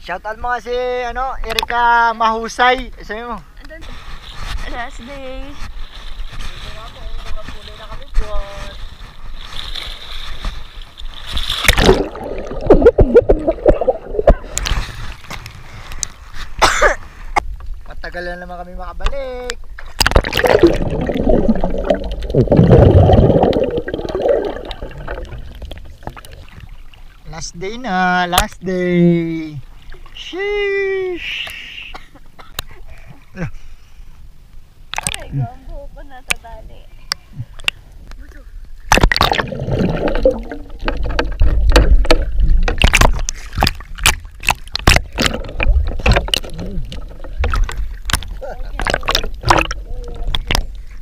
Shoutout mo kasi Erika Mahusay. Sabi mo. Andun. Last day. Matagal na naman kami makabalik. Last day na, last day. Sheesh. Ay, gambo ko natatali.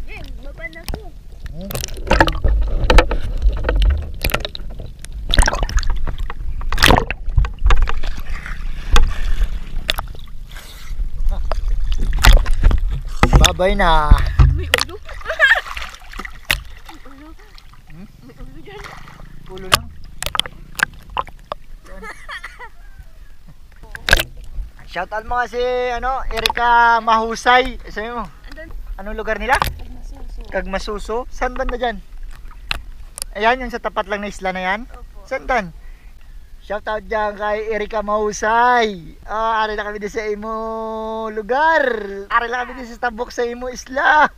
Jim, baba na ko. Babay na. May ulo. May ulo. May ulo dyan. Pulo lang. Shoutout mo kasi Erika Mahusay. Sabi mo. Andun. Anong lugar nila? Nagmasuso. Kagmasuso. Saan banda dyan? Ayan, yung sa tapat lang na isla na yan? Opo. Saan dan? Shoutout dyan kay Erika Mahusay. Ari na kami din sa imo lugar. Ari na kami din sa tabok sa imo isla.